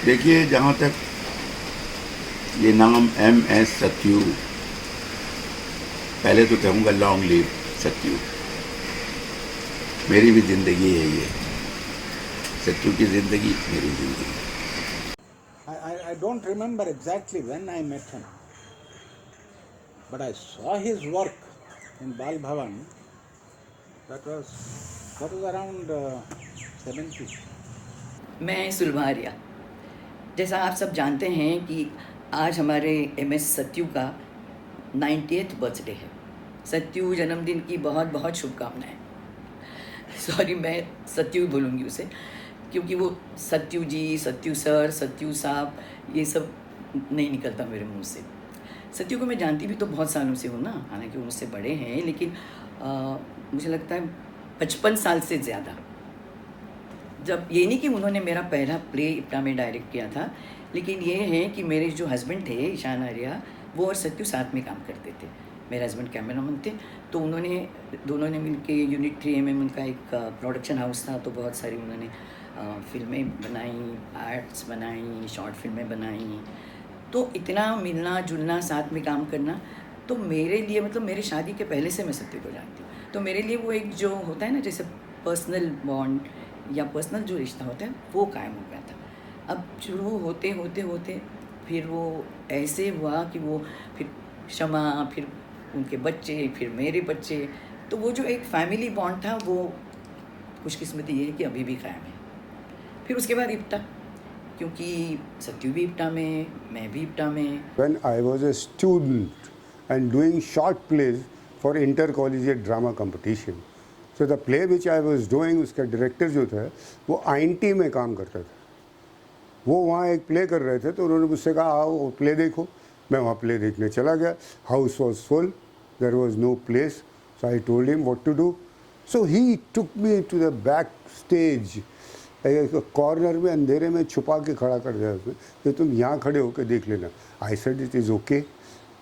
देखिए, जहाँ तक ये नाम MS सत्यू, पहले तो कहूँगा लॉन्ग लिव सत्यू। मेरी भी ज़िंदगी है ये, सत्यू की ज़िंदगी मेरी ज़िंदगी। I don't remember exactly when I met him, but I saw his work in Bal Bhavan. That was around 70. मैं सुलभारिया। जैसा आप सब जानते हैं कि आज हमारे MS सत्यू का 90th बर्थडे है। सत्यू जन्मदिन की बहुत बहुत शुभकामनाएं। सॉरी, मैं सत्यू बोलूँगी उसे, क्योंकि वो सत्यू जी, सत्यू सर, सत्यू साहब ये सब नहीं निकलता मेरे मुंह से। सत्यू को मैं जानती भी तो बहुत सालों से हूँ ना, हालांकि वो मुझसे बड़े हैं, लेकिन मुझे लगता है 55 साल से ज़्यादा। जब ये नहीं कि उन्होंने मेरा पहला प्ले इप्टा में डायरेक्ट किया था, लेकिन ये है कि मेरे जो हस्बैंड थे ईशान आर्या, वो और सत्यू साथ में काम करते थे। मेरे हस्बैंड कैमरामैन थे, तो दोनों ने मिलके यूनिट 3mm उनका एक प्रोडक्शन हाउस था, तो बहुत सारी उन्होंने फिल्में बनाई, आर्ट्स बनाई, शॉर्ट फिल्में बनाई। तो इतना मिलना जुलना, साथ में काम करना, तो मेरे लिए मतलब मेरी शादी के पहले से मैं सत्यू को जानती हूँ, तो मेरे लिए वो एक जो होता है ना, जैसे पर्सनल बॉन्ड या पर्सनल जो रिश्ता होता है, वो कायम हो गया था। अब शुरू होते होते होते फिर वो ऐसे हुआ कि वो फिर शमा, फिर उनके बच्चे, फिर मेरे बच्चे, तो वो जो एक फैमिली बॉन्ड था, वो खुशकिस्मती ये है कि अभी भी कायम है। फिर उसके बाद इप्टा, क्योंकि सत्यू भी इप्टा में, मैं भी इप्टा में। When I was a student and doing short plays for intercollegiate drama competition, so the play which I was doing, उसका डायरेक्टर जो था वो INT में काम करता था। वो वहाँ एक प्ले कर रहे थे, तो उन्होंने मुझसे कहा आओ वो प्ले देखो। मैं वहाँ प्ले देखने चला गया। House was full, there was no place, so I told him what to do. So he took me to the back stage, corner में अंधेरे में छुपा के खड़ा कर दिया उसने कि तुम यहाँ खड़े होकर देख लेना। I said it is okay.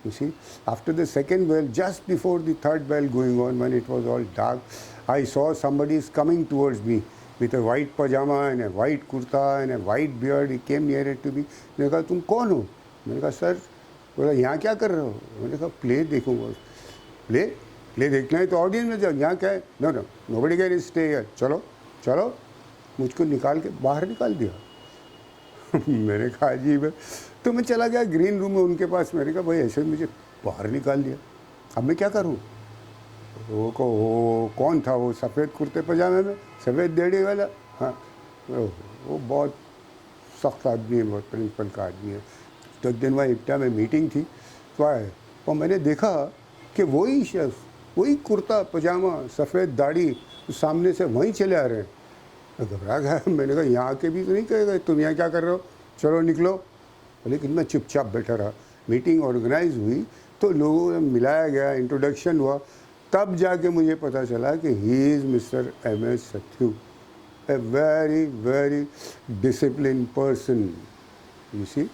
You see, after the second bell, just before the third bell going on, when it was all dark, I saw somebody is coming towards me with a white pajama and a white kurta and a white beard. He came nearer to me. मैंने कहा तुम कौन हो? मैंने कहा sir. बोला यहाँ क्या कर रहे हो? मैंने कहा प्ले देखूँगा। प्ले देखना है तो ऑडियंस में जाओ, यहाँ क्या है? No no, nobody can stay here. चलो चलो। मुझको निकाल के बाहर निकाल दिया। मैंने कहा अजीब है। तो मैं चला गया ग्रीन रूम में उनके पास। मैंने कहा भाई ऐसे मुझे बाहर निकाल दिया, अब मैं क्या करूँ? वो कौन था वो सफ़ेद कुर्ते पजामे में, सफ़ेद देड़ी वाला? हाँ, वो बहुत सख्त आदमी है, बहुत प्रिंसिपल का आदमी है। तो एक दिन वहाँ इप्टा में मीटिंग थी, तो आए और मैंने देखा कि वही शेफ, वही कुर्ता पजामा, सफ़ेद दाढ़ी, सामने से वहीं चले आ रहे हैं। मैं घबरा गया। मैंने कहा यहाँ के भी तो नहीं कहेगा तुम यहाँ क्या कर रहे हो, चलो निकलो। लेकिन मैं चुपचाप बैठा रहा। मीटिंग ऑर्गेनाइज हुई तो लोगों में मिलाया गया, इंट्रोडक्शन हुआ, तब जाके मुझे पता चला कि he is mister MS Sathyu, a very very discipline person. You see,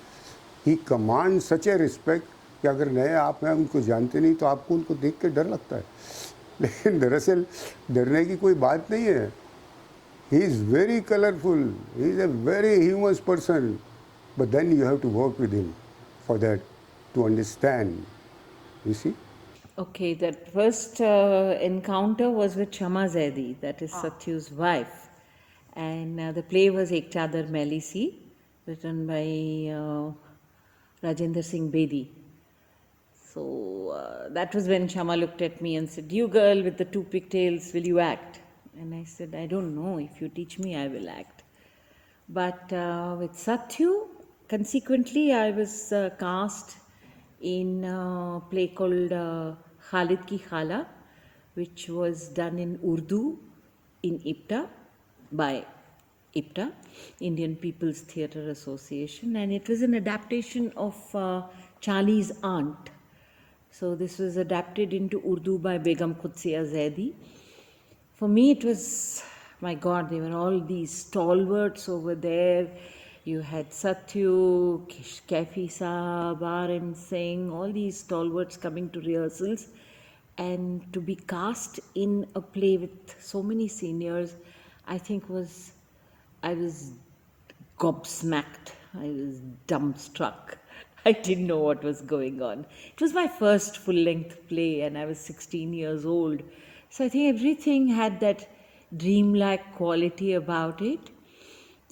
he command such a respect कि अगर नए आप हैं, उनको जानते नहीं, तो आपको उनको देख के डर लगता है, लेकिन दरअसल डरने की कोई बात नहीं है। He is very colourful, he is a very humus person, but then you have to work with him for that, to understand, you see. Okay, that first encounter was with Shama Zaidi, that is Satyu's wife, and the play was Ek Chadar Maili Si, written by Rajendra Singh Bedi. So that was when Shama looked at me and said, "You girl with the two pigtails, will you act?" And I said, "I don't know. If you teach me, I will act." But with Satyu, consequently, I was cast in a play called Khalid Ki Khala, which was done in Urdu in IPTA by IPTA, Indian People's Theatre Association, and it was an adaptation of Charlie's Aunt. So this was adapted into Urdu by Begum Qudsiya Zaidi. For me, it was, my God, there were all these stalwarts over there. You had Satyu, Kafi Saab, RM Singh, all these stalwarts coming to rehearsals. And to be cast in a play with so many seniors, I think I was gobsmacked. I was dumbstruck. I didn't know what was going on. It was my first full length play, and I was 16 years old. So I think everything had that dreamlike quality about it,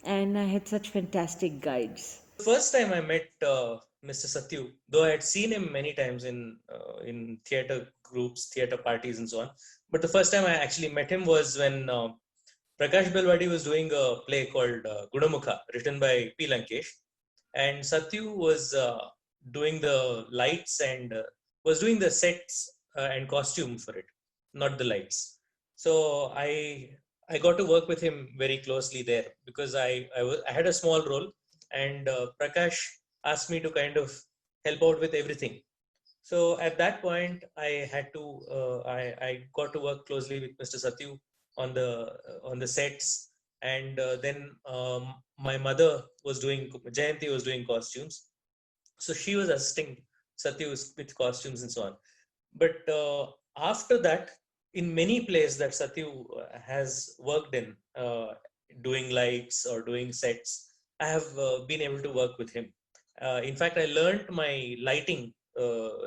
and I had such fantastic guides. The first time I met Mr. Satyu, though I had seen him many times in theatre groups, theatre parties, and so on, but the first time I actually met him was when Prakash Belwadi was doing a play called Gunamukha, written by P. Lankesh, and Satyu was doing the lights and was doing the sets and costume for it, not the lights. So I got to work with him very closely there because I had a small role, and Prakash asked me to kind of help out with everything. So at that point, I had to I got to work closely with Mr. Satyu on the sets, and then my mother was doing Jayanti was doing costumes, so she was assisting Satyu with costumes and so on. But after that, in many plays that Satyu has worked in, doing lights or doing sets, I have been able to work with him. In fact, I learned my lighting,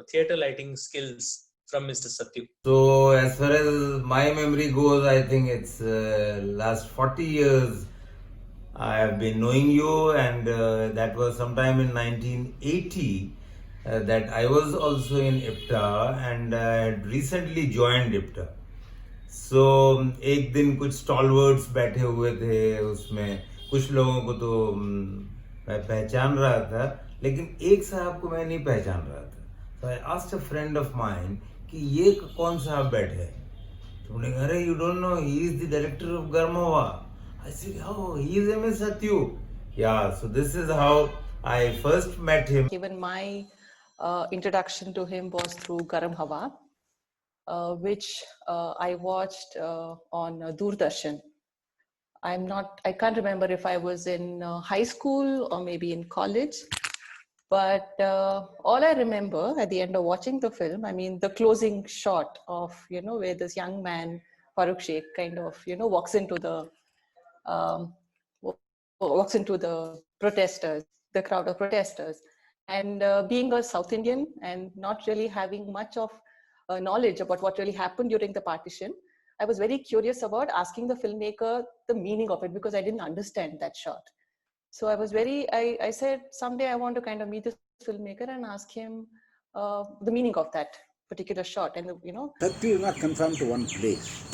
theatre lighting skills from Mr. Satyu. So as far as my memory goes, I think it's last 40 years I have been knowing you, and that was sometime in 1980 that I was also in IPTA, and I had recently joined IPTA. So एक दिन कुछ stalwarts बैठे हुए थे, उसमें कुछ लोगों को तो मैं पहचान रहा था, लेकिन एक साहब को मैं नहीं पहचान रहा था. So I asked a friend of mine कि ये कौन साहब बैठे हैं? तो उन्होंने कहा, अरे you don't know, he is the director of Garmava. I said, oh, he is M.S. Satyu. Yeah, so this is how I first met him. Even my introduction to him was through Garam Hawa, which I watched on Doordarshan. I can't remember if I was in high school or maybe in college, but all I remember at the end of watching the film, I mean, the closing shot of, where this young man, Farooq Sheikh, kind of, walks into the protesters, the crowd of protesters. And being a South Indian and not really having much of knowledge about what really happened during the partition, I was very curious about asking the filmmaker the meaning of it because I didn't understand that shot. So I said, someday I want to kind of meet this filmmaker and ask him the meaning of that particular shot. And, Satyu is not confined to one place.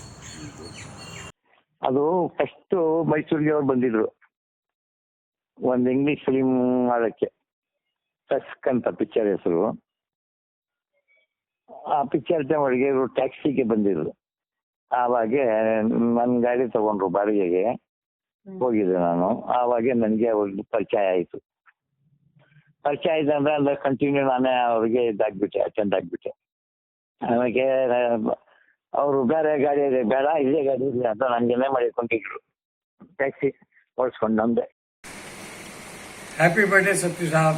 ಅದು first ಮೈಸೂರಿಗೆ ಅವ್ರು ಬಂದಿದ್ರು ಒಂದು English film ಮಾಡೋಕ್ಕೆ, Tusk ಅಂತ picture ಹೆಸರು. ಆ picture ಟೈಮ್ಗೆ ಇವರು ಟ್ಯಾಕ್ಸಿಗೆ ಬಂದಿದ್ರು. ಆವಾಗ ನನ್ನ ಗಾಡಿ ತಗೊಂಡ್ರು ಬಾಡಿಗೆಗೆ, ಹೋಗಿದ್ದೆ ನಾನು. ಆವಾಗ ನನಗೆ ಅವ್ರಿಗೆ ಪರಿಚಯ ಆಯಿತು. ಪರಿಚಯ ಆಯ್ತು ಅಂದ್ರೆ ಕಂಟಿನ್ಯೂ ನಾನೇ ಅವ್ರಿಗೆ ಅಟೆಂಡ್ ಆಗ್ಬಿಟ್ಟೆ. ಆಮೇಲೆ ಅವರು ಬೇರೆ ಗಾಡಿ ಇದೆ, ಬೇಡ ಇಲ್ಲೇ ಗಾಡಿ ಇದೆ ಅಂತ ನನಗೇನೆ ಮಾಡಿಕೊಂಡಿದ್ರು. ಟ್ಯಾಕ್ಸಿ ಓಡಿಸ್ಕೊಂಡು ನಮ್ದೆ. हैप्पी बर्थडे सत्यु साहब.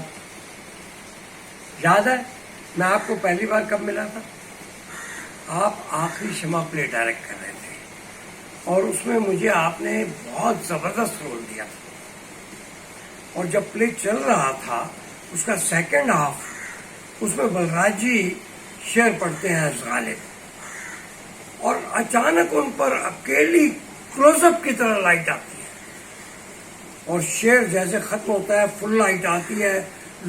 याद है मैं आपको पहली बार कब मिला था? आप आखिरी क्षमा प्ले डायरेक्ट कर रहे थे और उसमें मुझे आपने बहुत जबरदस्त रोल दिया था. और जब प्ले चल रहा था उसका सेकंड हाफ, उसमें बलराज जी शेर पढ़ते हैं गालिब, और अचानक उन पर अकेली क्लोजअप की तरह लाइट आती है और शेर जैसे खत्म होता है फुल लाइट आती है,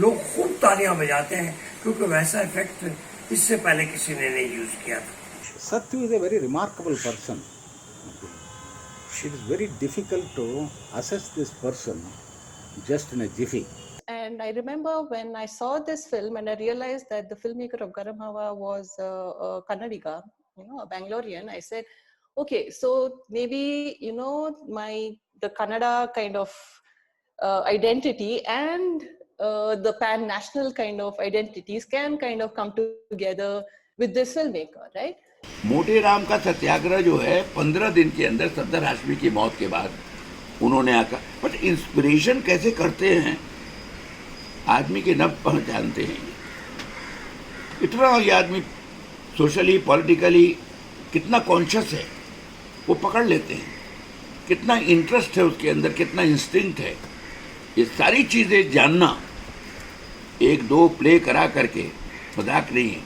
लोग खूब तालियां बजाते हैं क्योंकि वैसा इफेक्ट इससे पहले किसी ने नहीं यूज किया था. Satyu is a very remarkable person. It is very difficult to assess this person just in a jiffy. And I remember when I saw this film and I realized that the filmmaker of Garam Hawa was a Kannadiga, a Bangalorean, I said, okay, so maybe, the Kannada kind of identity and the pan-national kind of identities can kind of come together with this filmmaker, right? मोटे राम का सत्याग्रह जो है 15 दिन के अंदर सफदर हाशमी की मौत के बाद उन्होंने आकर, बट इंस्पिरेशन कैसे करते हैं आदमी के नब पहचानते हैं. इतना ये आदमी सोशली पॉलिटिकली कितना कॉन्शियस है वो पकड़ लेते हैं, कितना इंटरेस्ट है उसके अंदर, कितना इंस्टिंक्ट है. ये सारी चीज़ें जानना, एक दो प्ले करा करके मजाक नहीं है।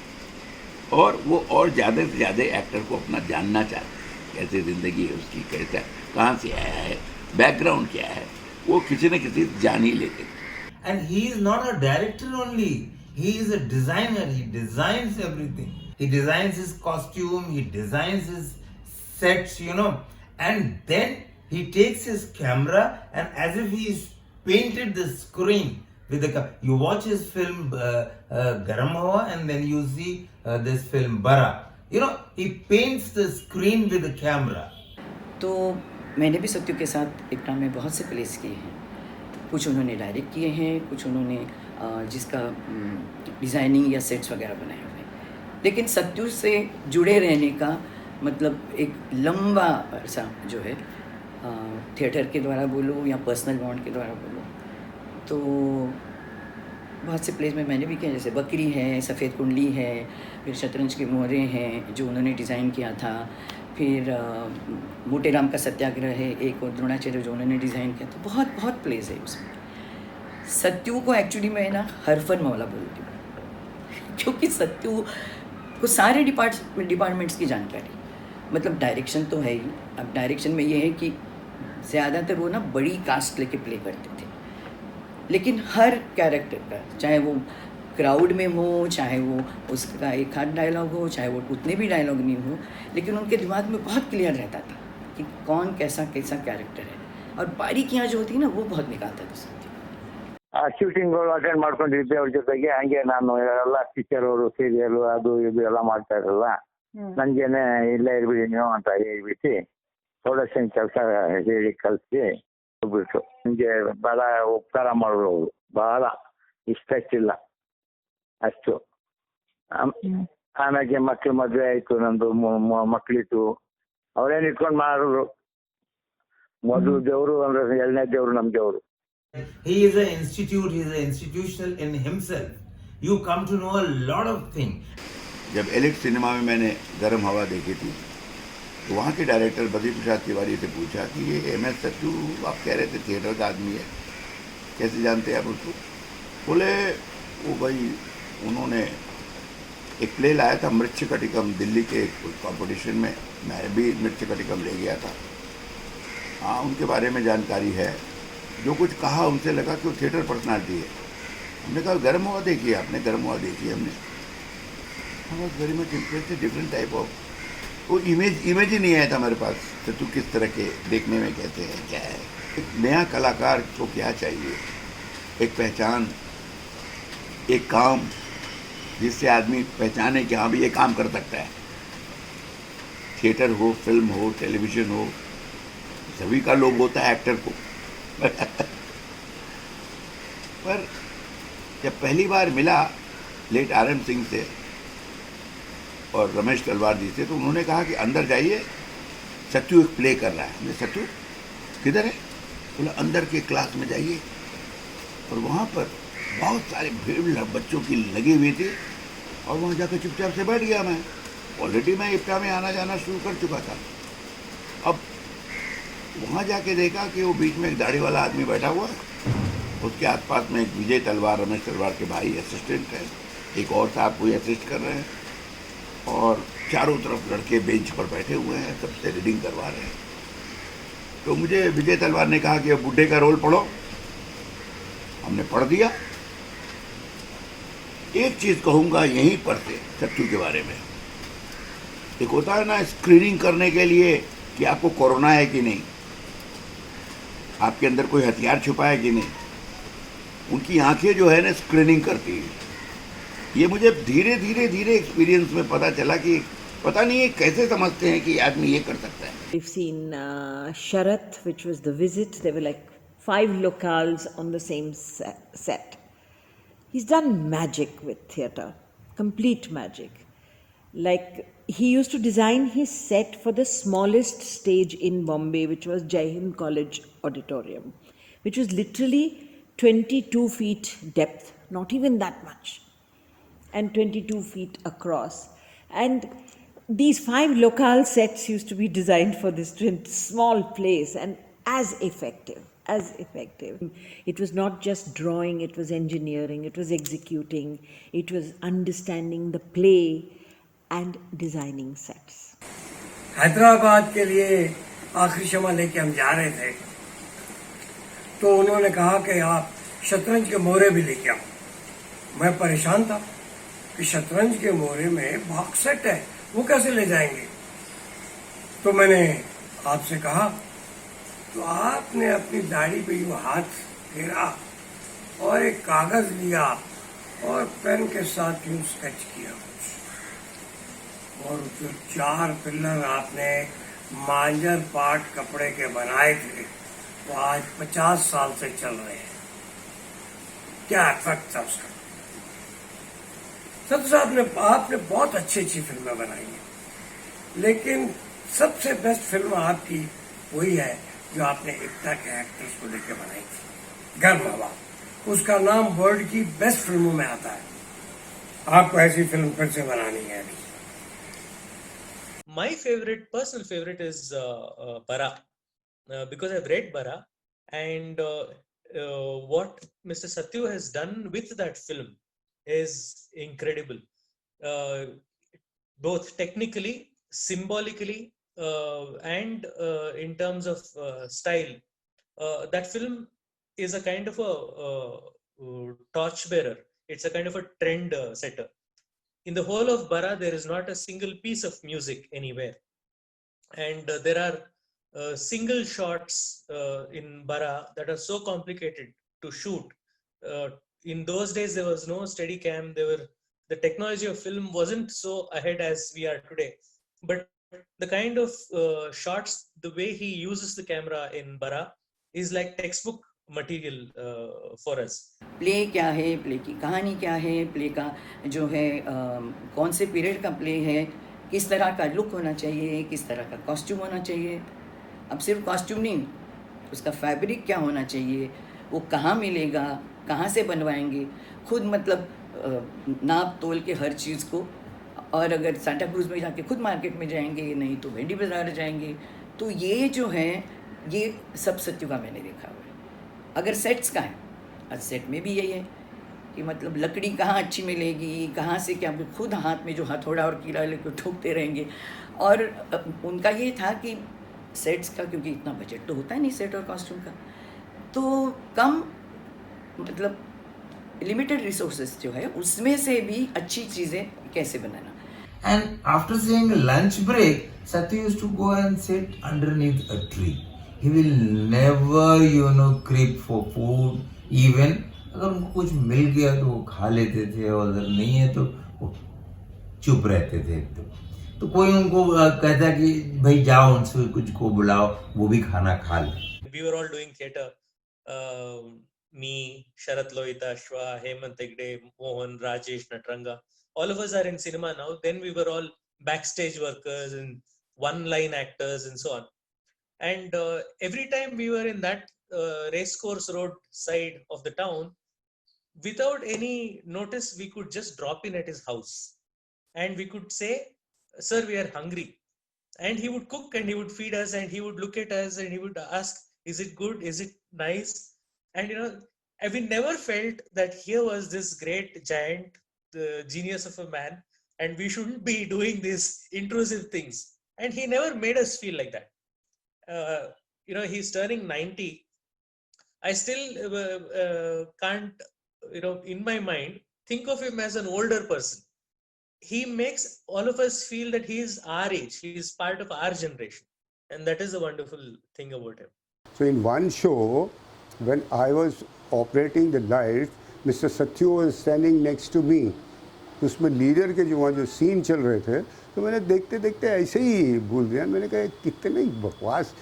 और वो और ज़्यादा से ज़्यादा एक्टर को अपना जानना चाहते हैं, कैसे ज़िंदगी है उसकी, कैसा, कहाँ से आया है, बैकग्राउंड क्या है, वो किसी न किसी जान ही लेते हैं। And he is not a director only. He is a designer. He designs everything. He designs his costume. He designs his sets, and then he takes his camera and as if he is painted the screen with the you watch his film Garam Hawa and then you see this film Bara. He paints the screen with the camera. तो मैंने भी सत्यु के साथ एकता में बहुत से place किए हैं। कुछ उन्होंने डायरेक्ट किए हैं, कुछ उन्होंने जिसका डिज़ाइनिंग या सेट्स वगैरह बनाए हुए हैं। लेकिन सत्यु से जुड़े रहने का मतलब एक लंबा अरसा जो है, थिएटर के द्वारा बोलो या पर्सनल बॉन्ड के द्वारा बोलो, तो बहुत से प्लेस में मैंने भी किया, जैसे बकरी है, सफ़ेद कुंडली है, फिर शतरंज के मोहरे हैं जो उन्होंने डिज़ाइन किया था, फिर मोटेराम का सत्याग्रह है एक, और द्रोणाचार्य जो उन्होंने डिज़ाइन किया था। बहुत बहुत प्लेस है उसमें। सत्यु को एक्चुअली मैं ना हरफन मौला बोलती हूँ क्योंकि सत्यु को सारे डिपार्टमेंट्स की जानकारी, मतलब डायरेक्शन तो है ही। अब डायरेक्शन में ये है कि ज़्यादातर वो ना बड़ी कास्ट लेके प्ले करते थे, लेकिन हर कैरेक्टर का, चाहे वो क्राउड में हो, चाहे वो उसका एक हाथ डायलॉग हो, चाहे वो उतने भी डायलॉग नहीं हो, लेकिन उनके दिमाग में बहुत क्लियर रहता था कि कौन कैसा कैसा कैरेक्टर है, और बारीकियाँ जो होती है ना वो बहुत निकालता था सत्य। ಶೂಟಿಂಗ್ಗಳು ಅಟೆಂಡ್ ಮಾಡ್ಕೊಂಡಿದ್ದೆ ಅವ್ರ ಜೊತೆಗೆ. ಹಂಗೆ ನಾನು ಎಲ್ಲ ಪಿಕ್ಚರ್ ಅವರು ಸೀರಿಯಲ್ ಅದು ಇದು ಎಲ್ಲ ಮಾಡ್ತಾ ಇರಲ್ಲ, ನನ್ಗೇನೆ ಇಲ್ಲೇ ಇರ್ಬಿಡಿ ನೀವು ಅಂತ ಹೇಳ್ಬಿಟ್ಟು ಪ್ರೊಡಕ್ಷನ್ ಕೆಲಸ ಹೇಳಿ ಕಲಿಸಿ ಹೋಗ್ಬಿಟ್ಟು ನಿಮಗೆ ಬಹಳ ಉಪಕಾರ ಮಾಡೋರು ಅವರು, ಬಹಳ ಇಷ್ಟಕ್ಕಿಲ್ಲ ಅಷ್ಟು. ಆಮೇಲೆ ಮಕ್ಳು ಮದುವೆ ಆಯ್ತು, ನಂದು ಮಕ್ಳಿತ್ತು, ಅವ್ರೇನು ಇಟ್ಕೊಂಡು ಮಾಡಿದ್ರು. ಮೊದಲು ದೇವರು ಅಂದ್ರೆ 2ನೇ ದೇವರು ನಮ್ಮ ದೇವರು. He is an institute, he is an institutional in himself. You come to know a lot of things. जब एलिट सिनेमा में मैंने गरम हवा देखी थी, तो वहाँ के डायरेक्टर बद्री प्रसाद तिवारी से पूछा कि ये MS सत्यु आप कह रहे थे थिएटर का आदमी है, कैसे जानते हैं आप उसको? बोले वो भाई उन्होंने एक प्ले लाया था मृच्छ कटिकम, दिल्ली के कंपटीशन में मैं भी मृच्छ कटिकम ले गया था। हाँ, उनके बारे में जानकारी है। जो कुछ कहा उनसे लगा कि वो थिएटर पर्सनालिटी है। हमने कहा गरम हुआ देखिए आपने? गरम हुआ देखी हमने। I was very much interested, different type of, वो इमेज ही नहीं आया था मेरे पास सत्यु किस तरह के देखने में कहते हैं, क्या है। एक नया कलाकार को क्या चाहिए? एक पहचान, एक काम जिससे आदमी पहचाने कि हाँ भी ये काम कर सकता है। थिएटर हो, फिल्म हो, टेलीविज़न हो, सभी का लोभ होता है एक्टर को। पर जब पहली बार मिला लेट RM सिंह से और रमेश तलवार जी से, तो उन्होंने कहा कि अंदर जाइए, सत्यु एक प्ले कर रहा है। हमने सत्यु किधर है? बोला अंदर के क्लास में जाइए। और वहाँ पर बहुत सारे भीड़ बच्चों की लगी हुई थी, और वहाँ जाकर चुपचाप से बैठ गया मैं। ऑलरेडी मैं इफ्ता में आना जाना शुरू कर चुका था। अब वहाँ जाके देखा कि वो बीच में एक दाढ़ी वाला आदमी बैठा हुआ है, उसके आसपास में एक विजय तलवार, रमेश तलवार के भाई असिस्टेंट है, एक और साहब कोई असिस्ट कर रहे हैं, और चारों तरफ लड़के बेंच पर बैठे हुए हैं, सबसे रीडिंग करवा रहे हैं। तो मुझे विजय तलवार ने कहा कि अब बुड्ढे का रोल पढ़ो। हमने पढ़ दिया। एक चीज़ कहूँगा यहीं पर से सत्यु के बारे में, एक होता है ना स्क्रीनिंग करने के लिए कि आपको कोरोना है कि नहीं, आपके अंदर कोई हथियार छुपा है कि नहीं, उनकी आंखें जो है ना स्क्रीनिंग करती है। ये मुझे धीरे धीरे एक्सपीरियंस में पता चला कि पता नहीं है कैसे समझते हैं कि आदमी ये कर सकता है। We've seen Sharath, which was the visit. There were like 5 locales on the same set. He's done magic with theatre, complete magic. Like he used to design his set for the smallest stage in Bombay, which was Jai Hind College Auditorium, which was literally 22 feet depth, not even that much, and 22 feet across. And these 5 locale sets used to be designed for this small place and as effective. as effective. It was not just drawing, it was engineering, it was executing, it was understanding the play and designing sets. Hyderabad के लिए आखिरी शमा लेके हम जा रहे थे तो उन्होंने कहा कि आप शतरंज के मोहरे भी लेके आओ। मैं परेशान था कि शतरंज के मोहरे में बॉक्स सेट है, वो कैसे ले जाएंगे। तो मैंने आपसे कहा तो आपने अपनी दाढ़ी पे यूं हाथ फेरा और एक कागज लिया और पेन के साथ यूं स्केच किया और जो 4 पिलर आपने मांजर पाट कपड़े के बनाए थे वो आज 50 साल से चल रहे हैं। क्या इफेक्ट था उसका। सत्य साहब आपने बहुत अच्छी फिल्में बनाई हैं, लेकिन सबसे बेस्ट फिल्म आपकी वही है जो आपने एकता के एक्टर्स को लेकर बनाई थी, गर्म हवा। उसका नाम वर्ल्ड की बेस्ट फिल्मों में आता है। आपको ऐसी फिल्म फिर से बनानी है अभी। My personal favorite is Bara, because I've read Bara, and what Mr. Satyu has done with that film is incredible, both technically, symbolically, and in terms of style. That film is a kind of a torchbearer. It's a kind of a trend setter. In the whole of Bara, there is not a single piece of music anywhere. And there are single shots in Bara that are so complicated to shoot. In those days, there was no Steadicam. The technology of film wasn't so ahead as we are today. But the kind of shots, the way he uses the camera in Bara is like textbook material for us. Play क्या है, play की कहानी क्या है, play का जो है कौन से पीरियड का प्ले है, किस तरह का लुक होना चाहिए, किस तरह का कॉस्ट्यूम होना चाहिए। अब सिर्फ कॉस्ट्यूम नहीं, उसका फैब्रिक क्या होना चाहिए, वो कहाँ मिलेगा, कहाँ से बनवाएंगे, खुद मतलब नाप तोल के हर चीज़ को। और अगर सांता क्रूज में जाके खुद मार्केट में जाएंगे, नहीं तो वेंडी बाज़ार जाएंगे। तो ये जो है ये सब सत्यु का मैंने देखा हुआ है। अगर सेट्स का है, आज सेट में भी यही है कि मतलब लकड़ी कहाँ अच्छी मिलेगी, कहाँ से क्या, खुद हाथ में जो हथौड़ा और कीला लेकर ठोकते रहेंगे। और उनका ये था कि सेट्स का, क्योंकि इतना बजट तो होता है नहीं सेट और कॉस्ट्यूम का, तो कम मतलब लिमिटेड रिसोर्सेज जो है उसमें से भी अच्छी चीज़ें कैसे बनाना। And after saying a lunch break, Satya used to go and sit underneath a tree. He will never, creep for food. Even अगर उनको कुछ मिल गया तो वो खा लेते थे, और अगर नहीं है तो वो चुप रहते थे एकदम। तो कोई उनको कहता कि भाई जाओ उनसे कुछ को बुलाओ, वो भी खाना खा ले। We were all doing theatre. Me, Sharat Lohita, Shwa, Hemant Hegde, Mohan, Rajesh, Natranga. All of us are in cinema now. Then we were all backstage workers and one-line actors and so on. And every time we were in that racecourse road side of the town, without any notice, we could just drop in at his house. And we could say, "Sir, we are hungry." And he would cook and he would feed us and he would look at us and he would ask, "Is it good? Is it nice?" And we never felt that here was this great giant, the genius of a man, and we shouldn't be doing these intrusive things. And he never made us feel like that. He's turning 90. I still can't, in my mind, think of him as an older person. He makes all of us feel that he is our age. He is part of our generation. And that is a wonderful thing about him. So in one show, when I was operating the lights, Mr. Satyu was standing next to me. उसमें leader के जो वहाँ जो scene चल रहे थे, तो मैंने देखते देखते ऐसे ही भूल गया। मैंने कहा कितने बकवास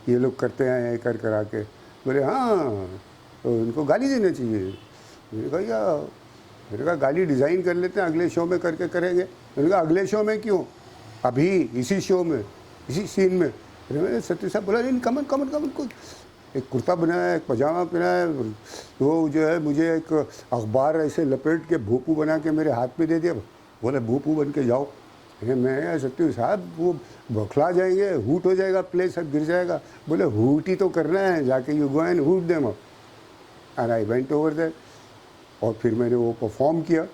ये लोग करते हैं कर करा के। बोले हाँ, तो इनको गाली देना चाहिए। मैंने कहा गाली डिज़ाइन कर लेते हैं, अगले शो में करके करेंगे। मैंने कहा अगले शो में क्यों, अभी इसी शो में, इसी सीन में। मैंने सत्य साहब बोला नहीं, कमन कुछ एक कुर्ता बनाया, एक पजामा पहनाया, वो जो है मुझे एक अखबार ऐसे लपेट के भूपू बना के मेरे हाथ में दे दिया। बोले भूपू बन के जाओ, मैं कहा, सत्यू साहब वो बौखला जाएंगे, हूट हो जाएगा, प्ले सब गिर जाएगा। बोले हूट ही तो करना है, जाके you go and hoot them up. And I went over there, और फिर मैंने वो परफॉर्म किया।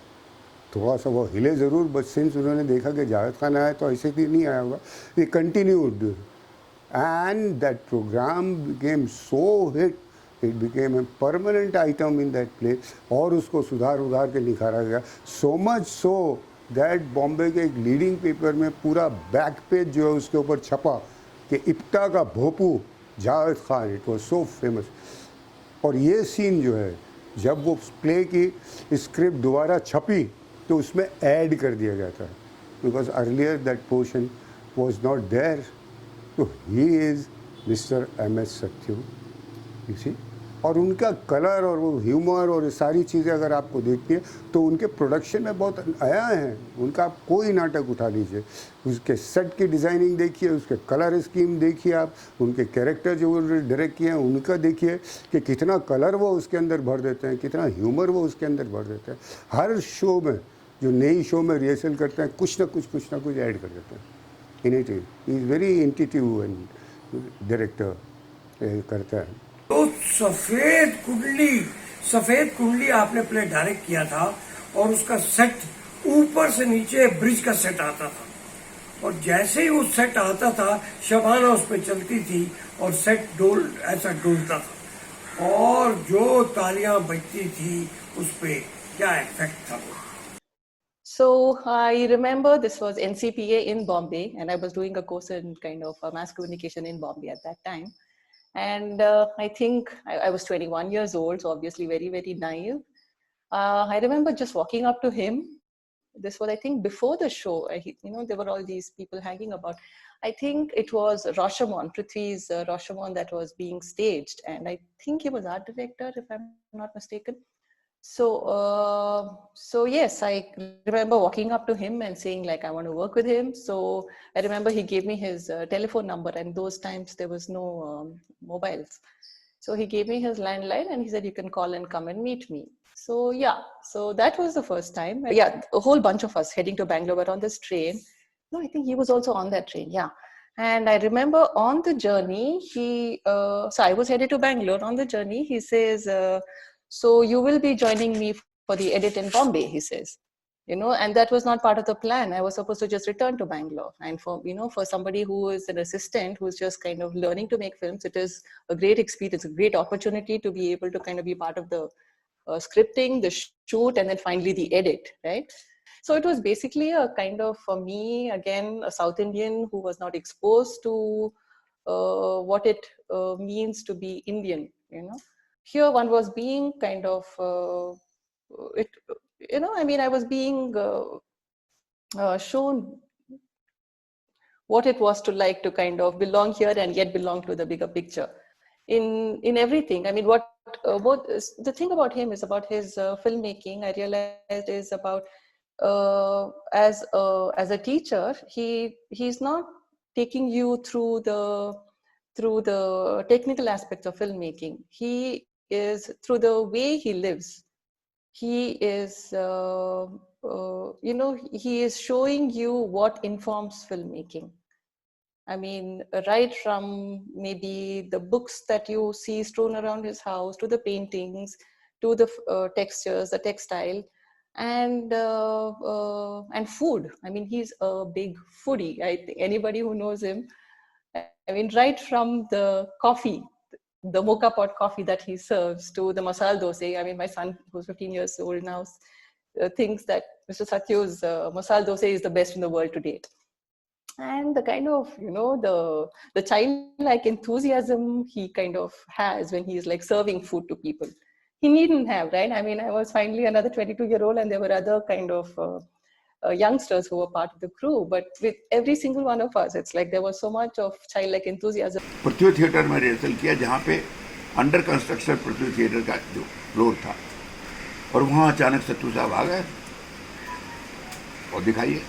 थोड़ा सा वो हिले ज़रूर, बट सिंस उन्होंने देखा कि जावेद खान आया तो ऐसे भी नहीं आया होगा, we continued and that programme became so hit, it became a permanent item in that play, और उसको सुधार के निखारा गया। So much so that Bombay के एक लीडिंग पेपर में पूरा बैक पेज जो है उसके ऊपर छपा कि इप्टा का भोपू Javed Khan, it was so famous. और ये सीन जो है, जब वो प्ले की स्क्रिप्ट दोबारा छपी तो उसमें ऐड कर दिया गया था, because earlier that portion was not there. तो he is mister MS Sathyu, you see. और उनका कलर और वो ह्यूमर और ये सारी चीज़ें अगर आपको देखती है तो उनके प्रोडक्शन में बहुत आया है। उनका आप कोई नाटक उठा लीजिए, उसके सेट की डिज़ाइनिंग देखिए, उसके कलर स्कीम देखिए, आप उनके कैरेक्टर जो उन्होंने डायरेक्ट किए हैं उनका देखिए कि कितना कलर वो उसके अंदर भर देते हैं, कितना ह्यूमर वो उसके अंदर भर देते हैं। हर शो में, जो नई शो में रिहर्सल करते हैं, कुछ ना कुछ ऐड कर देते हैं in it. He is very intuitive and director करता है। तो सफेद कुंडली आपने प्ले डायरेक्ट किया था, और उसका सेट ऊपर से नीचे ब्रिज का सेट आता था, और जैसे ही वो सेट आता था शबाना उस पर चलती थी और सेट ऐसा डोलता था, और जो तालियां बजती थी उस पे क्या इफेक्ट था वो। So I remember this was NCPA in Bombay, and I was doing a course in kind of mass communication in Bombay at that time. And I think I was 21 years old, so obviously very, very naive. I remember just walking up to him. This was, I think, before the show. There were all these people hanging about. I think it was Rashomon, Prithvi's Rashomon that was being staged. And I think he was art director, if I'm not mistaken. So yes, I remember walking up to him and saying like, I want to work with him. So I remember he gave me his telephone number, and those times there was no mobiles. So he gave me his landline and he said, you can call and come and meet me. So yeah, so that was the first time. Yeah, a whole bunch of us heading to Bangalore were on this train. No, I think he was also on that train. Yeah. And I remember on the journey, so I was headed to Bangalore. On the journey, he says, so you will be joining me for the edit in Bombay, he says, and that was not part of the plan. I was supposed to just return to Bangalore. And for somebody who is an assistant, who's just kind of learning to make films, it is a great experience, a great opportunity to be able to kind of be part of the scripting, the shoot, and then finally the edit, right? So it was basically a kind of, for me, again, a South Indian who was not exposed to what it means to be Indian, Here one was being kind of, I was being shown what it was to kind of belong here and yet belong to the bigger picture in everything. I mean, the thing about him is about his filmmaking, I realized, is about as a teacher, he's not taking you through the technical aspects of filmmaking. He is, through the way he lives, he is he is showing you what informs filmmaking. I mean, right from maybe the books that you see strewn around his house, to the paintings, to the textures, the textile, and food. I mean, he's a big foodie. I think anybody who knows him, I mean, right from the coffee, the mocha pot coffee that he serves, to the masala dosa. I mean, my son, who's 15 years old now, thinks that Mr. Satyu's masala dosa is the best in the world to date. And the kind of, the childlike enthusiasm he kind of has when he's like serving food to people. He needn't have, right? I mean, I was finally another 22-year-old, and there were other kind of youngsters who were part of the crew. But with every single one of us, it's like there was so much of childlike enthusiasm. Prithvi theatre में rehearsal किया, जहाँ पे under construction पृथ्वी theatre का जो floor था, और वहाँ अचानक सत्तू साहब आ गए और दिखाइए।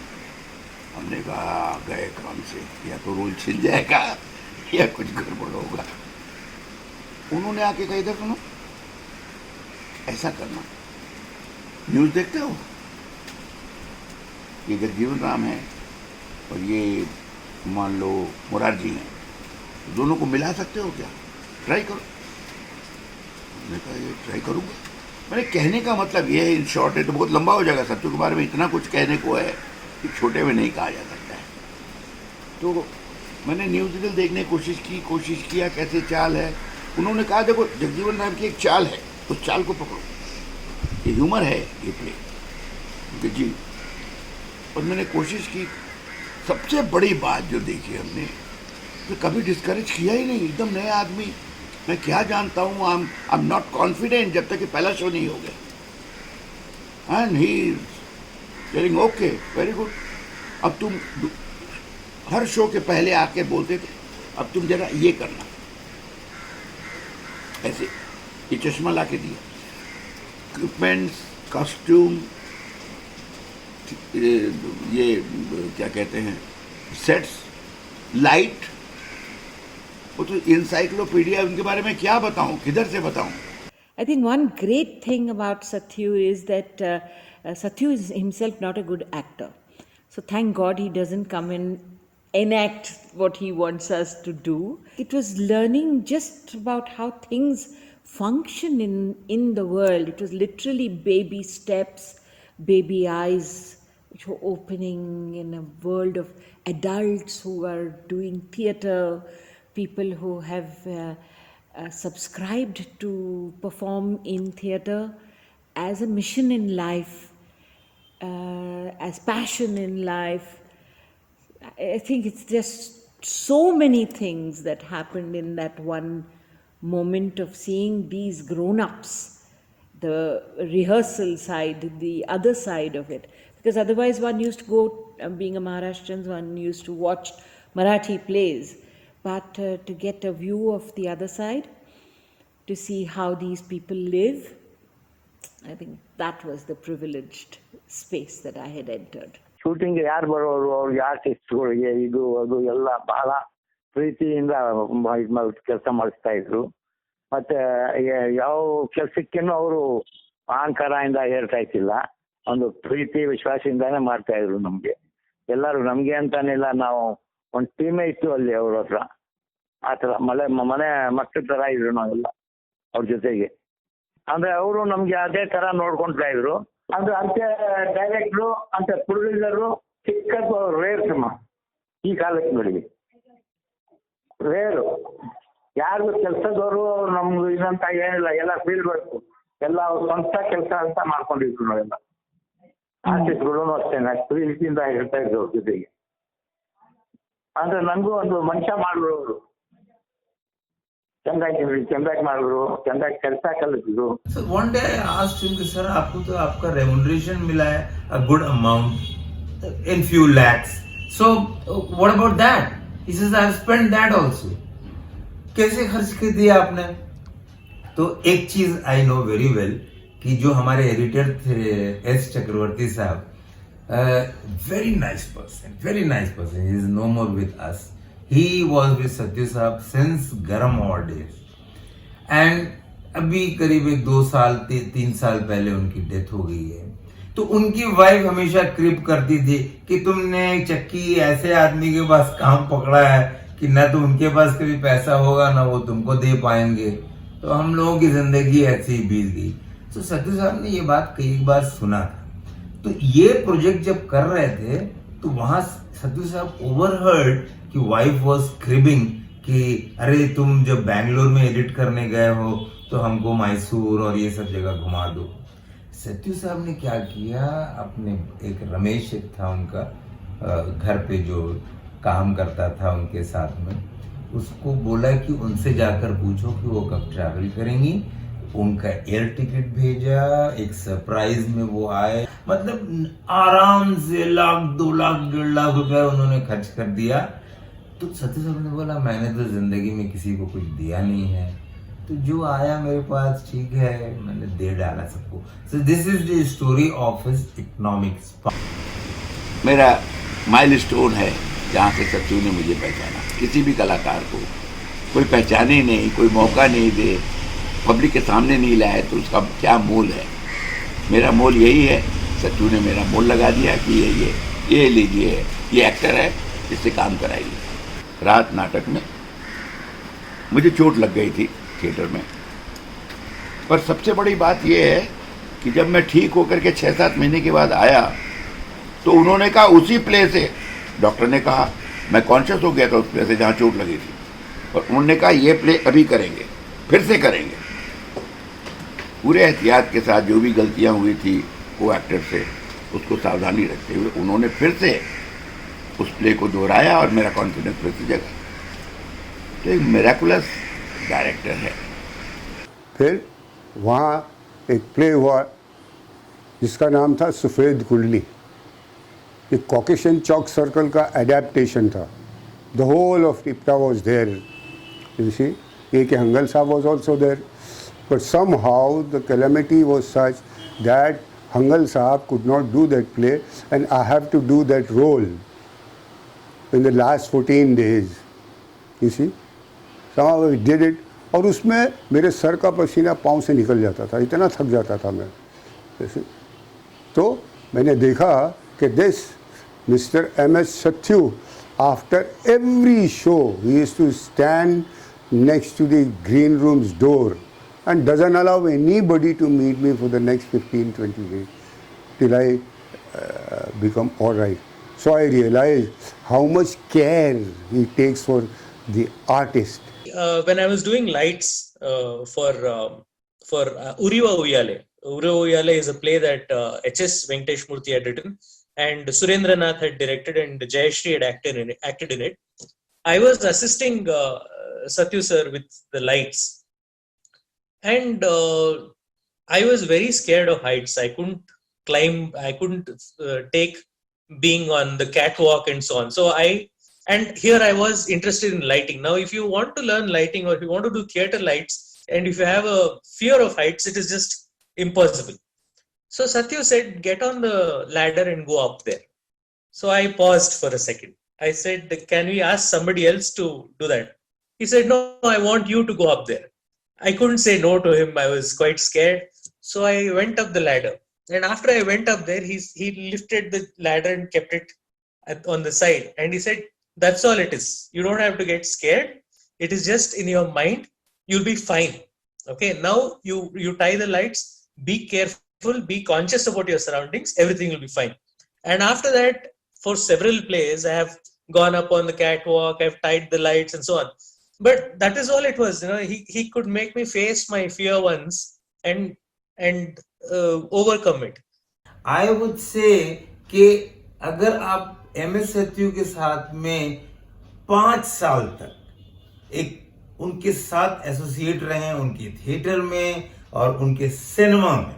हमने कहा गए काम से, या तो रोल छिल जाएगा या कुछ गड़बड़ होगा। उन्होंने आके कहा, इधर सुनो, ऐसा करना, न्यूज़ देखते हो, ये जगजीवन राम है, और ये मान लो मुरारजी हैं, दोनों को मिला सकते हो क्या? ट्राई करो। मैंने कहा ये ट्राई करूँगा। मैंने कहने का मतलब ये है, इन शॉर्ट है तो बहुत लंबा हो जाएगा, सत्यु के बारे में इतना कुछ कहने को है कि छोटे में नहीं कहा जा सकता है। तो मैंने न्यूज़ रील देखने की कोशिश किया कैसे चाल है। उन्होंने कहा देखो जगजीवन राम की एक चाल है, उस चाल को पकड़ो, ये ह्यूमर है ये प्ले जी। और मैंने कोशिश की। सबसे बड़ी बात जो देखी हमने, तो कभी डिस्करेज किया ही नहीं, एकदम नया आदमी, मैं क्या जानता हूँ, आई एम नॉट कॉन्फिडेंट जब तक कि पहला शो नहीं हो गया। And he telling okay very good, अब तुम हर शो के पहले आके बोलते थे अब तुम जरा ये करना, ऐसे ये चश्मा ला के दिया, इक्विपमेंट्स, कॉस्ट्यूम, ये क्या कहते हैं, सेट्स, लाइट, वो तो इंसाइक्लोपीडिया, उनके बारे में क्या बताऊं, किधर से बताऊं। I think one great thing about Satyu is that Satyu is himself not a good actor. So thank God he doesn't come and enact what he wants us to do. It was learning just about how things function in the world. It was literally baby steps, baby eyes, which were opening in a world of adults who are doing theatre, people who have subscribed to perform in theatre as a mission in life, as passion in life. I think it's just so many things that happened in that one moment of seeing these grown-ups, the rehearsal side, the other side of it. Because otherwise one used to go, being a Maharashtrian, one used to watch Marathi plays. But to get a view of the other side, to see how these people live, I think that was the privileged space that I had entered. Shooting ಯಾರು ಬರೋರು, ಅವ್ರಿಗೆ ಆರ್ಟಿಸ್ಟ್ಗಳಿಗೆ ಇದು ಅದು ಎಲ್ಲ ಬಹಳ ಪ್ರೀತಿಯಿಂದ ಕೆಲಸ ಮಾಡಿಸ್ತಾ ಇದ್ರು. ಮತ್ತೆ ಯಾವ ಕೆಲಸಕ್ಕೇನು ಅವರು ಅಹಂಕಾರದಿಂದ ಹೇಳ್ತಾ ಇದ್ದಿಲ್ಲ, ಒಂದು ಪ್ರೀತಿ ವಿಶ್ವಾಸದಿಂದಾನೇ ಮಾಡ್ತಾ ಇದ್ರು. ನಮ್ಗೆ ಎಲ್ಲರೂ ನಮ್ಗೆ ಅಂತಾನಿಲ್ಲ, ನಾವು ಒಂದು ಟೀಮೇ ಇತ್ತು ಅಲ್ಲಿ ಅವ್ರ ಹತ್ರ. ಆ ಥರ ಮನೆ ಮಕ್ಕಳ ಥರ ಇದ್ರು ನಾವೆಲ್ಲ ಅವ್ರ ಜೊತೆಗೆ. ಅಂದ್ರೆ ಅವರು ನಮ್ಗೆ ಅದೇ ತರ ನೋಡ್ಕೊಂತಾ ಇದ್ರು. ಅಂದ್ರೆ ಅಂತೆ ಡೈರೆಕ್ಟ್ರು ಅಂತೆ ಪ್ರೊಡ್ಯೂಸರು ಚಿಕ್ಕದು ರೇರ್ ಸಿನಿಮಾ ಈ ಕಾಲಕ್ಕೆ ನೋಡಿ, ರೇರು. ಯಾರಿಗೂ ಕೆಲಸದವರು ನಮ್ಗೆ ಇದಂತ ಏನಿಲ್ಲ, ಎಲ್ಲ ಫೀಲ್ಡ್ ವರ್ಕ್, ಎಲ್ಲ ಅವ್ರ ಸ್ವಂತ ಕೆಲಸ ಅಂತ ಮಾಡ್ಕೊಂಡಿದ್ರು ನಾವೆಲ್ಲ. ಆರ್ಟಿಸ್ಟ್ಗಳು ಅಷ್ಟೇನೆ ಪ್ರೀತಿಯಿಂದ ಹೇಳ್ತಾ ಇದ್ರು ಅವ್ರ ಜೊತೆಗೆ. ಅಂದ್ರೆ ನನಗೂ ಒಂದು ಮನುಷ್ಯ ಮಾಡಿದ್ರು ಅವರು, चंदाक मालूरो, चंदाक करता कर लो. So one day I asked him, sir, आपको तो आपका remuneration मिला है a good amount, in few lakhs. So what about that? He says I have spent that also. कैसे खर्च कर दिया आपने? तो एक चीज I know very well कि जो हमारे एडिटर थे एस चक्रवर्ती साहब, very nice person. He is no more with us. He was with Satyu Sahab since Garam Hour days. And अभी करीब 2 साल 3 साल पहले उनकी डेथ हो गई है. तो उनकी वाइफ हमेशा क्रिप करती थी कि तुमने चक्की ऐसे आदमी के पास काम पकड़ा है कि ना तो उनके पास कभी पैसा होगा ना वो तुमको दे पाएंगे. तो हम लोगों की जिंदगी ऐसे ही बीत गई. तो सत्यु साहब ने ये बात कई बार सुना था. तो ये प्रोजेक्ट जब कर रहे थे तो वहां सत्यु साहब ओवरहर्ड कि वाइफ वॉज क्रिबिंग कि अरे तुम जब बैंगलोर में एडिट करने गए हो तो हमको मैसूर और ये सब जगह घुमा दो. सत्यु साहब ने क्या किया, अपने एक रमेश था उनका घर पे जो काम करता था उनके साथ में, उसको बोला कि उनसे जाकर पूछो कि वो कब ट्रैवल करेंगी. उनका एयर टिकट भेजा, एक सरप्राइज में वो आए, मतलब आराम से 1 लाख 2 लाख 1.5 लाख रुपया उन्होंने खर्च कर दिया. तो सत्य साहब ने बोला मैंने तो जिंदगी में किसी को कुछ दिया नहीं है, तो जो आया मेरे पास ठीक है, मैंने दे डाला सबको. So this is the story of his economics. मेरा माइलस्टोन है जहाँ से सत्यु ने मुझे पहचाना. किसी भी कलाकार को कोई पहचाने नहीं, कोई मौका नहीं दे, पब्लिक के सामने नहीं लाए तो उसका क्या मोल है. मेरा मोल यही है, सत्यु ने मेरा मोल लगा दिया कि ये लीजिए ये एक्टर है, इससे काम कराइए। रात नाटक में मुझे चोट लग गई थी थिएटर में, पर सबसे बड़ी बात यह है कि जब मैं ठीक होकर के 6-7 महीने के बाद आया तो उन्होंने कहा उसी प्ले से, डॉक्टर ने कहा, मैं कॉन्शियस हो गया था उस प्ले से जहाँ चोट लगी थी, और उन्होंने कहा ये प्ले अभी करेंगे, फिर से करेंगे। पूरे एहतियात के साथ जो भी गलतियाँ हुई थी को एक्टर से, उसको सावधानी रखते हुए उन्होंने फिर से उस प्ले को दोहराया और मेरा कॉन्फिडेंस फिर से जगा। तो एक मिरेकुलस डायरेक्टर है। फिर वहाँ एक प्ले हुआ जिसका नाम था सफ़ेद कुंडली। एक कॉकेशियन चौक सर्कल का एडेप्टेशन था। The whole of IPTA was there, you see. A.K. Hangal Saab was also there, but somehow the calamity was such that Hangal Saab could not do that play, and I have to do that role in the last 14 days. You see, somehow I did it. और उसमें मेरे sir का पसीना पाँव से निकल जाता था, इतना थक जाता था मैं। तो मैंने देखा कि this mister M.S. Sathyu, after every show, he used to stand next to the green room's door and doesn't allow anybody to meet me for the next 15-20 days till I become all right. So I realized how much care he takes for the artist. When I was doing lights for Uriva Uyale. Uriva Uyale is a play that H.S. Venkatesh Murthy had written and Surendra Nath had directed and Jayashree had acted in it. I was assisting Sathyu sir with the lights, and I was very scared of heights. I couldn't climb, I couldn't take being on the catwalk and so on. And here I was interested in lighting. Now, if you want to learn lighting or if you want to do theater lights, and if you have a fear of heights, it is just impossible. So Sathyu said, get on the ladder and go up there. So I paused for a second. I said, can we ask somebody else to do that? He said, no, I want you to go up there. I couldn't say no to him. I was quite scared. So I went up the ladder. And after I went up there, he lifted the ladder and kept it on the side. And he said, that's all it is. You don't have to get scared. It is just in your mind. You'll be fine. Okay, now you tie the lights. Be careful. Be conscious about your surroundings. Everything will be fine. And after that, for several plays, I have gone up on the catwalk. I've tied the lights and so on. But that is all it was. You know, he could make me face my fear once and overcome it. I would say कि अगर आप M.S. Sathyu के साथ में 5 साल तक एक उनके साथ एसोसिएट रहे, उनके थिएटर में और उनके सिनेमा में,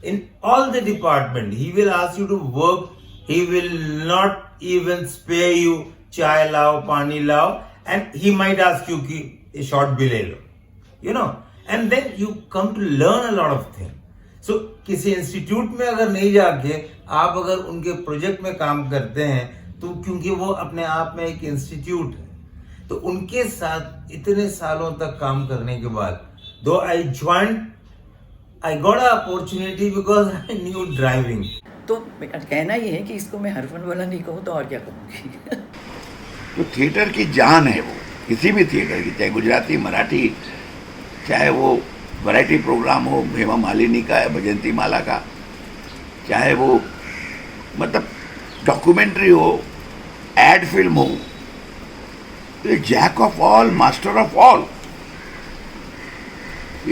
in all the department, he will ask you to work. He will not even spare you chai lao, pani lao, and he might ask you कि a short bill ले लो, you know, and then you come to learn a lot of things. So किसी institute में अगर नहीं जाके आप अगर उनके प्रोजेक्ट में काम करते हैं तो क्योंकि वो अपने आप में एक इंस्टीट्यूट है, तो उनके साथ इतने सालों तक काम करने के बाद दो I got an opportunity because I knew driving. तो कहना ये है कि इसको मैं हरफन वाला नहीं कहूँ तो और क्या कहूँगी। तो थिएटर की जान है वो, किसी भी थिएटर की, चाहे गुजराती, मराठी, चाहे वो वैरायटी प्रोग्राम हो हेमा मालिनी का या भजंती माला का, चाहे वो मतलब डॉक्यूमेंट्री हो, एड फिल्म हो, jack of all, master of all,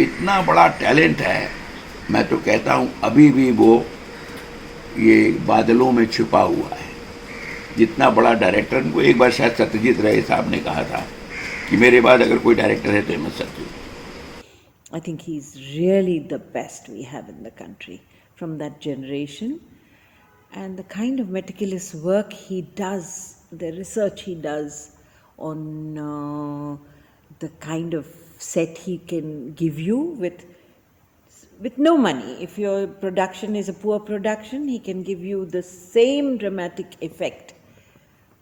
इतना बड़ा टैलेंट है। मैं तो कहता हूँ अभी भी वो ये बादलों में छुपा हुआ है। जितना बड़ा डायरेक्टर, को एक बार शायद सत्यजीत रे साहब ने कहा था कि मेरे बाद अगर कोई डायरेक्टर है तो M.S. Sathyu। I think he's really the best we have in the country from that generation. And the kind of meticulous work he does, the research he does on the kind of set he can give you with no money. If your production is a poor production, he can give you the same dramatic effect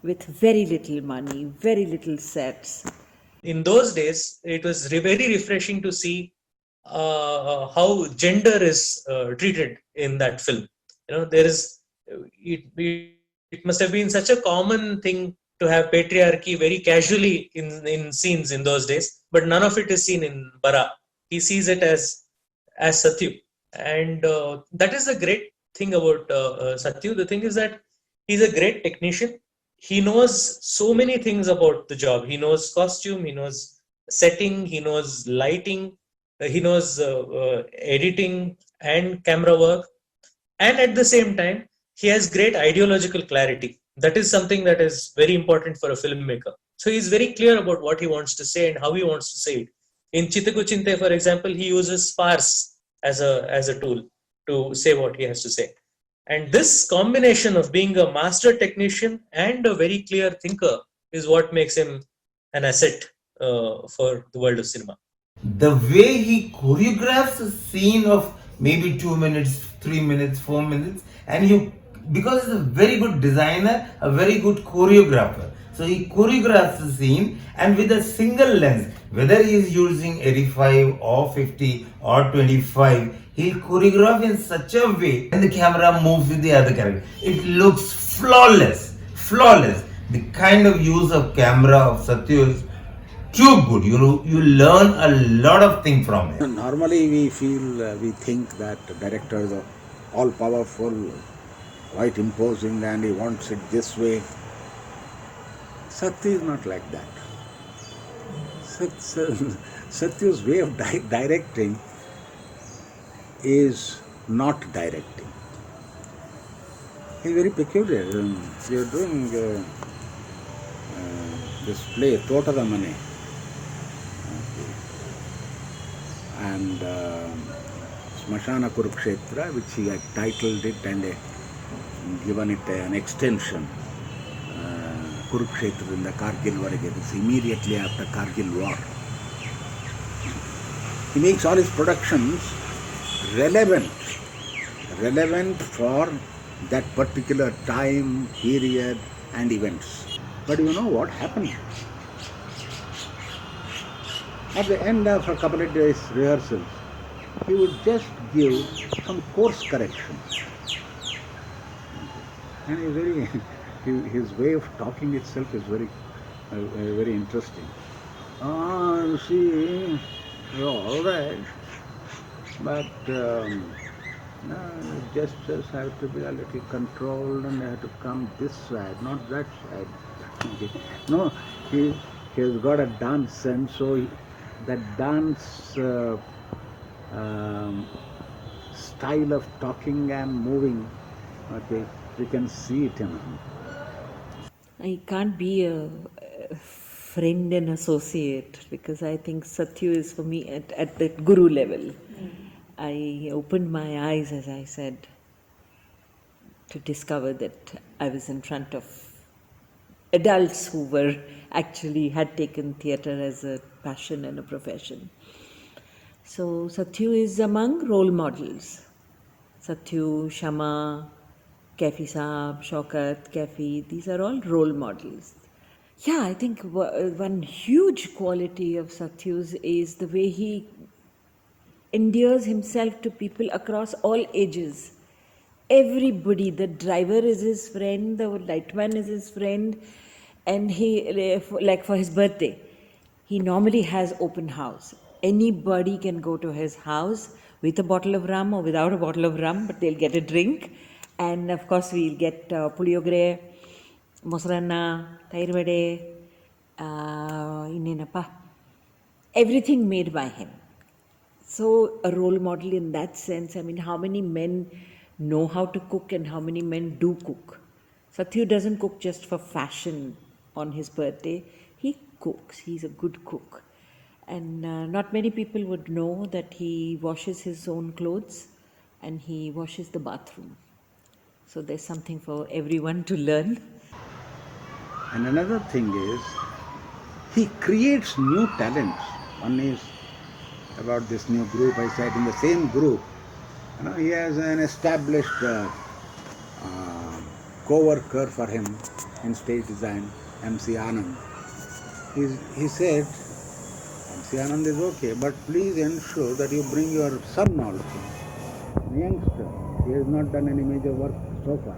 with very little money, very little sets. In those days, it was very refreshing to see how gender is treated in that film. You know, there is it it must have been such a common thing to have patriarchy very casually in scenes in those days, but none of it is seen in Bara. He sees it as Satyu, and that is the great thing about Satyu. The thing is that he's a great technician. He knows so many things about the job. He knows costume, he knows setting, he knows lighting, he knows editing and camera work, and at the same time he has great ideological clarity. That is something that is very important for a filmmaker. So he's very clear about what he wants to say and how he wants to say it. In Chitaku Chinte, for example, he uses farce as a tool to say what he has to say. And this combination of being a master technician and a very clear thinker is what makes him an asset for the world of cinema. The way he choreographs a scene of maybe 2 minutes, 3 minutes, 4 minutes, and because he's a very good designer, a very good choreographer. So he choreographs the scene, and with a single lens, whether he is using 85 or 50 or 25, he'll choreograph in such a way and the camera moves with the other character. It looks flawless, flawless. The kind of use of camera of Satyu is too good. You learn a lot of things from him. Normally we think that directors are all powerful, quite imposing, and he wants it this way. Satyu is not like that. Satyu's way of directing is not directing. He's very peculiar. We are doing this play, Tottada Mane, and Smashana Kurukshetra, which he had titled it and given it an extension. Kurukshetra in the Kargil Varage. It's immediately after Kargil war. He makes all his productions relevant for that particular time, period and events. But you know what happened? At the end of a couple of days rehearsals, he would just give some course corrections. And his way of talking itself is very interesting. You see, you're all right, but gestures have to be a little controlled and they have to come this side, not that side. Okay. No, he has got a dance sense, so that dance style of talking and moving, okay, you can see it in him. I can't be a friend and associate because I think Satyu is for me at the guru level. I opened my eyes, as I said, to discover that I was in front of adults who had taken theatre as a passion and a profession. So Satyu is among role models. Satyu, Shama, Kaifi Saab, Shaukat, Kaifi, these are all role models. Yeah, I think one huge quality of Satyu's is the way he endears himself to people across all ages. Everybody, the driver is his friend, the lightman is his friend, and he, like for his birthday, he normally has open house. Anybody can go to his house with a bottle of rum or without a bottle of rum, but they'll get a drink. And of course, we'll get puliyogre, mosaranna, tairvade, everything made by him. So, a role model in that sense. I mean, how many men know how to cook and how many men do cook? Satyu doesn't cook just for fashion on his birthday. He cooks. He's a good cook. And not many people would know that he washes his own clothes and he washes the bathroom. So there's something for everyone to learn. And another thing is, he creates new talents. One is about this new group. I said in the same group, he has an established co-worker for him in stage design, MC Anand. He said, MC Anand is okay, but please ensure that you bring your son also, a youngster. He has not done any major work so far.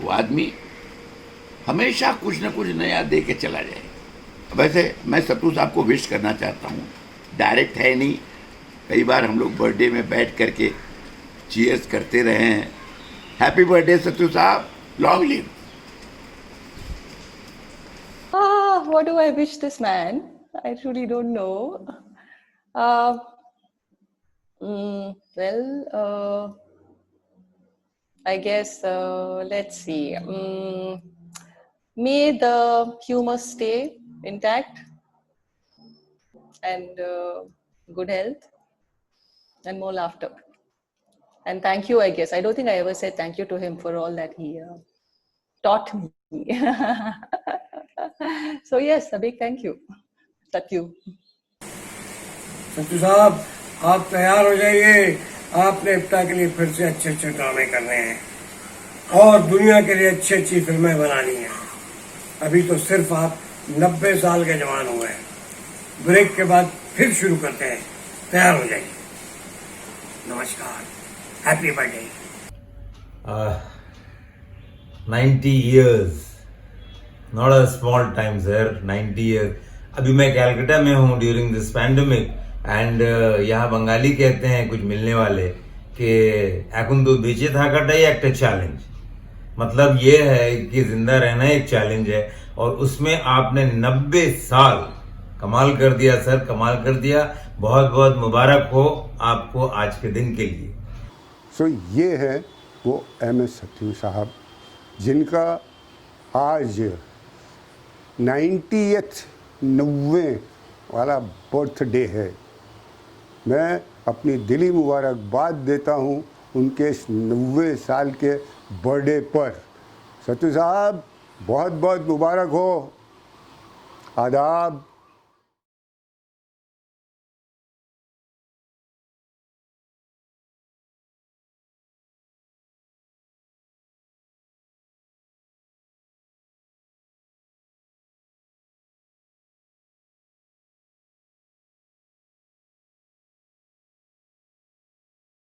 वो आदमी हमेशा कुछ न कुछ नया दे के चला जाए। वैसे मैं सत्तू साहब को विश करना चाहता हूँ, डायरेक्ट है नहीं, कई बार हम लोग बर्थडे में बैठ करके चीयर्स करते रहे हैं। हैप्पी बर्थडे सत्तू साहब, long live. What do I wish this man? I truly don't know. Uh, I guess, let's see. May the humor stay intact and good health and more laughter. And thank you, I guess. I don't think I ever said thank you to him for all that he taught me. So yes, a big thank you. Satyu. सत्तू साहब, आप तैयार हो जाइए, आपने इफ्ता के लिए फिर से अच्छे अच्छे ड्रामे करने हैं और दुनिया के लिए अच्छी अच्छी फिल्में बनानी हैं। अभी तो सिर्फ आप 90 साल के जवान हुए हैं। ब्रेक के बाद फिर शुरू करते हैं, तैयार हो जाइए। नमस्कार, happy birthday. 90 years, not a small time, sir. 90 years. अभी मैं कैलकाटा में हूँ ड्यूरिंग दिस पैंडेमिक एंड यहाँ बंगाली कहते हैं कुछ मिलने वाले कि এখন तो बेचे था कटाई एक चैलेंज। मतलब ये है कि जिंदा रहना एक चैलेंज है और उसमें आपने 90 साल कमाल कर दिया सर, कमाल कर दिया। बहुत बहुत मुबारक हो आपको आज के दिन के लिए। सो ये है वो MS सत्यू साहब जिनका आज 90 वाला बर्थडे है। मैं अपनी दिली मुबारकबाद देता हूँ उनके इस 90 साल के बर्थडे पर। सत्यू साहब बहुत बहुत मुबारक हो। आदाब।